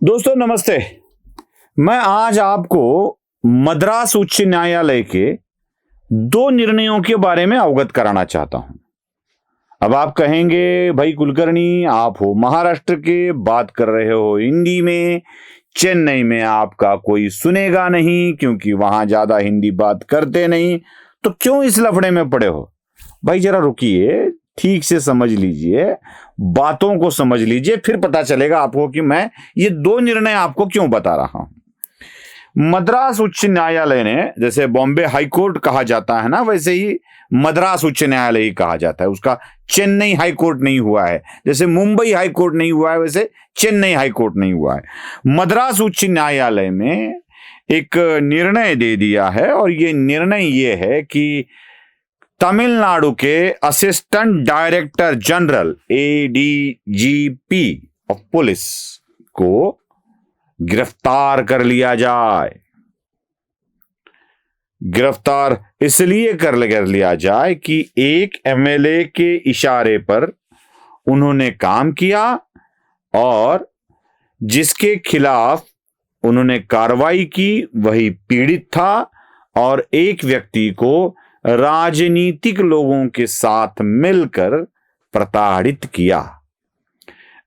दोस्तों नमस्ते। मैं आज आपको मद्रास उच्च न्यायालय के दो निर्णयों के बारे में अवगत कराना चाहता हूं। अब आप कहेंगे भाई कुलकर्णी, आप हो महाराष्ट्र के, बात कर रहे हो हिंदी में, चेन्नई में आपका कोई सुनेगा नहीं क्योंकि वहां ज्यादा हिंदी बात करते नहीं, तो क्यों इस लफड़े में पड़े हो? भाई जरा रुकिए, ठीक से समझ लीजिए, बातों को समझ लीजिए, फिर पता चलेगा आपको कि मैं ये दो निर्णय आपको क्यों बता रहा हूं। मद्रास उच्च न्यायालय ने, जैसे बॉम्बे हाई कोर्ट कहा जाता है ना, वैसे ही मद्रास उच्च न्यायालय ही कहा जाता है। उसका चेन्नई हाई कोर्ट नहीं हुआ है, जैसे मुंबई हाई कोर्ट नहीं हुआ है वैसे चेन्नई हाई कोर्ट नहीं हुआ है। मद्रास उच्च न्यायालय में एक निर्णय दे दिया है और ये निर्णय ये है कि तमिलनाडु के assistant director general ADGP of police को गिरफ्तार कर लिया जाए। गिरफ्तार इसलिए कर लिया जाए कि एक एमएलए के इशारे पर उन्होंने काम किया और जिसके खिलाफ उन्होंने कार्रवाई की वही पीड़ित था और एक व्यक्ति को राजनीतिक लोगों के साथ मिलकर प्रताड़ित किया।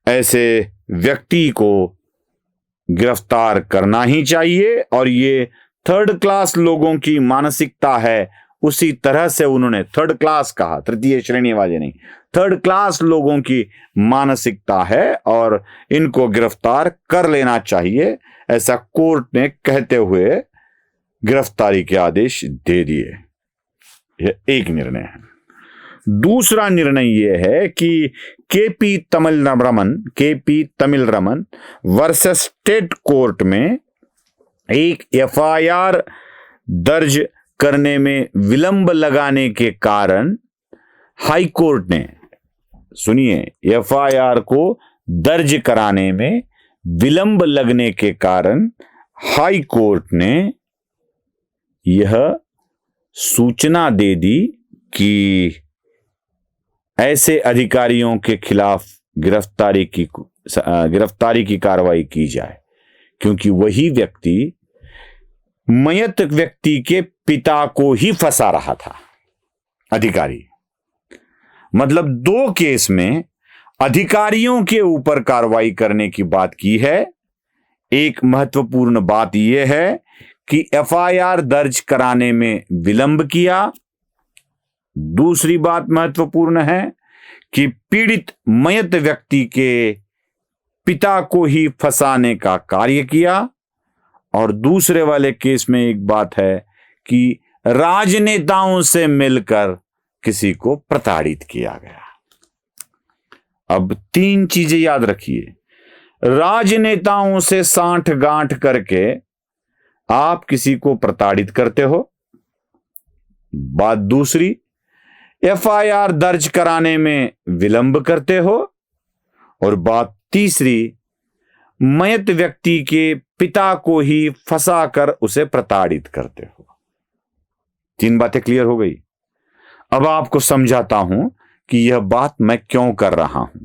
ऐसे व्यक्ति को गिरफ्तार करना ही चाहिए और ये थर्ड क्लास लोगों की मानसिकता है। उसी तरह से उन्होंने थर्ड क्लास कहा, तृतीय श्रेणी वाले नहीं, थर्ड क्लास लोगों की मानसिकता है और इनको गिरफ्तार कर लेना चाहिए, ऐसा कोर्ट ने कहते हुए गिरफ्तारी के आदेश दे दिए। यह एक निर्णय है। दूसरा निर्णय यह है कि केपी तमिलरमन वर्सेस स्टेट कोर्ट में एक एफआईआर दर्ज करने में विलंब लगाने के कारण हाई कोर्ट ने, सुनिए, एफआईआर को दर्ज कराने में विलंब लगने के कारण हाई कोर्ट ने यह सूचना दे दी कि ऐसे अधिकारियों के खिलाफ गिरफ्तारी की कार्रवाई की जाए, क्योंकि वही व्यक्ति मयत व्यक्ति के पिता को ही फंसा रहा था। अधिकारी मतलब दो केस में अधिकारियों के ऊपर कार्रवाई करने की बात की है। एक महत्वपूर्ण बात यह है कि एफआईआर दर्ज कराने में विलंब किया। दूसरी बात महत्वपूर्ण है कि पीड़ित मयत व्यक्ति के पिता को ही फंसाने का कार्य किया। और दूसरे वाले केस में एक बात है कि राजनेताओं से मिलकर किसी को प्रताड़ित किया गया। अब तीन चीजें याद रखिए। राजनेताओं से सांठ-गांठ करके आप किसी को प्रताड़ित करते हो। बात दूसरी, एफआईआर दर्ज कराने में विलंब करते हो। और बात तीसरी, मयत व्यक्ति के पिता को ही फंसाकर उसे प्रताड़ित करते हो। तीन बातें क्लियर हो गई। अब आपको समझाता हूं कि यह बात मैं क्यों कर रहा हूं।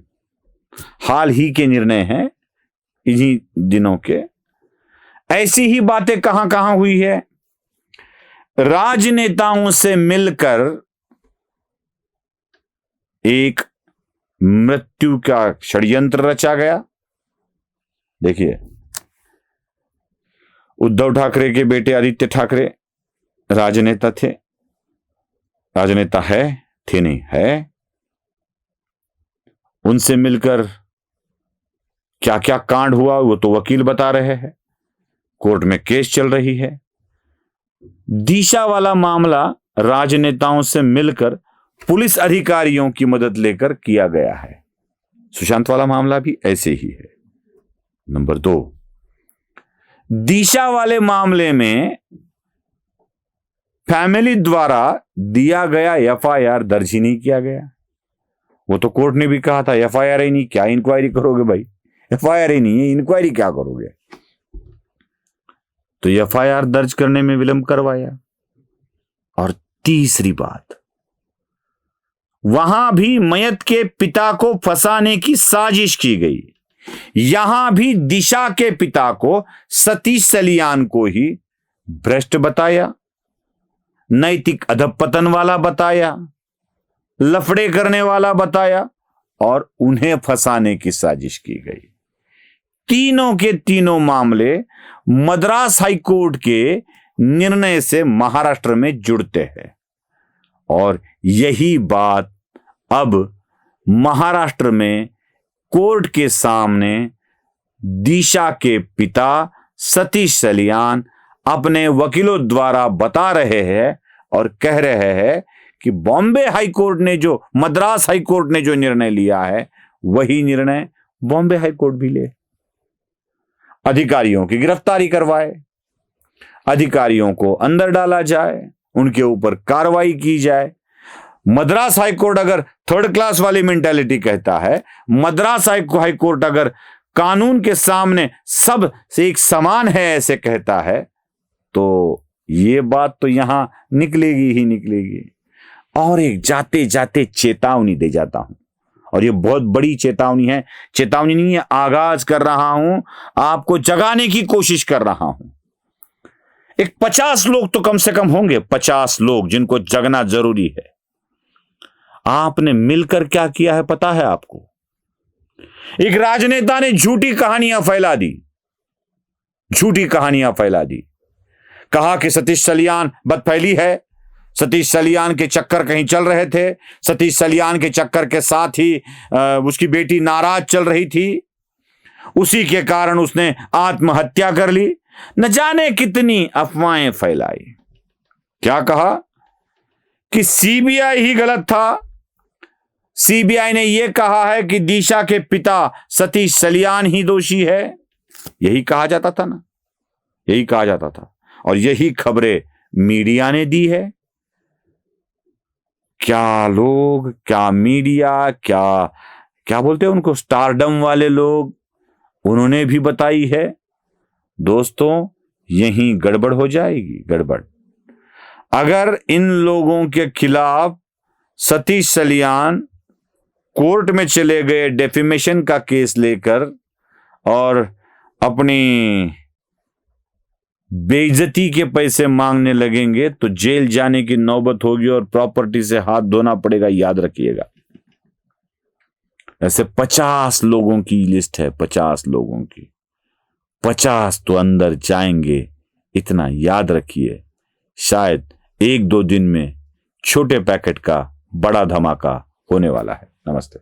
हाल ही के निर्णय हैं, इन्हीं दिनों के। ऐसी ही बातें कहां कहां हुई है। राजनेताओं से मिलकर एक मृत्यु का षड्यंत्र रचा गया। देखिए, उद्धव ठाकरे के बेटे आदित्य ठाकरे राजनेता थे, राजनेता है, थे नहीं, है। उनसे मिलकर क्या क्या कांड हुआ वो तो वकील बता रहे हैं, कोर्ट में केस चल रही है। दिशा वाला मामला राजनेताओं से मिलकर पुलिस अधिकारियों की मदद लेकर किया गया है। सुशांत वाला मामला भी ऐसे ही है। नंबर 2, दिशा वाले मामले में फैमिली द्वारा दिया गया एफआईआर दर्ज ही नहीं किया गया। वो तो कोर्ट ने भी कहा था एफआईआर ही नहीं, क्या इंक्वायरी करोगे भाई, एफआईआर ही नहीं है, इंक्वायरी क्या करोगे। तो एफआईआर दर्ज करने में विलंब करवाया। और तीसरी बात, वहां भी मयत के पिता को फंसाने की साजिश की गई। यहां भी दिशा के पिता को सतीश सलियान को ही भ्रष्ट बताया, नैतिक अधपतन वाला बताया, लफड़े करने वाला बताया और उन्हें फंसाने की साजिश की गई। तीनों के तीनों मामले मद्रास हाईकोर्ट के निर्णय से महाराष्ट्र में जुड़ते हैं और यही बात अब महाराष्ट्र में कोर्ट के सामने दिशा के पिता सतीश सलियान अपने वकीलों द्वारा बता रहे हैं और कह रहे हैं कि बॉम्बे हाईकोर्ट ने जो मद्रास हाईकोर्ट ने जो निर्णय लिया है वही निर्णय बॉम्बे हाईकोर्ट भी ले। अधिकारियों की गिरफ्तारी करवाए, अधिकारियों को अंदर डाला जाए, उनके ऊपर कार्रवाई की जाए। मद्रास हाईकोर्ट अगर थर्ड क्लास वाली मेंटालिटी कहता है, मद्रास हाईकोर्ट अगर कानून के सामने सब से एक समान है ऐसे कहता है, तो ये बात तो यहां निकलेगी ही निकलेगी। और एक जाते जाते चेतावनी दे जाता हूं, और ये बहुत बड़ी चेतावनी है, चेतावनी नहीं है, आगाज कर रहा हूं, आपको जगाने की कोशिश कर रहा हूं। एक 50 लोग तो कम से कम होंगे, 50 लोग जिनको जगना जरूरी है। आपने मिलकर क्या किया है पता है आपको? एक राजनेता ने झूठी कहानियां फैला दी, झूठी कहानियां फैला दी, कहा कि सतीश सलियान बदफैली है, सतीश सलियान के चक्कर कहीं चल रहे थे, सतीश सलियान के चक्कर के साथ ही उसकी बेटी नाराज चल रही थी, उसी के कारण उसने आत्महत्या कर ली। न जाने कितनी अफवाहें फैलाई। क्या कहा कि सीबीआई ही गलत था, सीबीआई ने यह कहा है कि दिशा के पिता सतीश सलियान ही दोषी है। यही कहा जाता था ना, यही कहा जाता था, और यही खबरें मीडिया ने दी है। क्या लोग, क्या मीडिया, क्या बोलते हैं उनको, स्टारडम वाले लोग, उन्होंने भी बताई है। दोस्तों, यहीं गड़बड़ हो जाएगी, गड़बड़। अगर इन लोगों के खिलाफ सतीश सलियान कोर्ट में चले गए डेफेमेशन का केस लेकर और अपनी बेइज्जती के पैसे मांगने लगेंगे तो जेल जाने की नौबत होगी और प्रॉपर्टी से हाथ धोना पड़ेगा, याद रखिएगा। ऐसे 50 लोगों की लिस्ट है, 50 लोगों की, 50 तो अंदर जाएंगे, इतना याद रखिए। शायद 1-2 दिन में छोटे पैकेट का बड़ा धमाका होने वाला है। नमस्ते।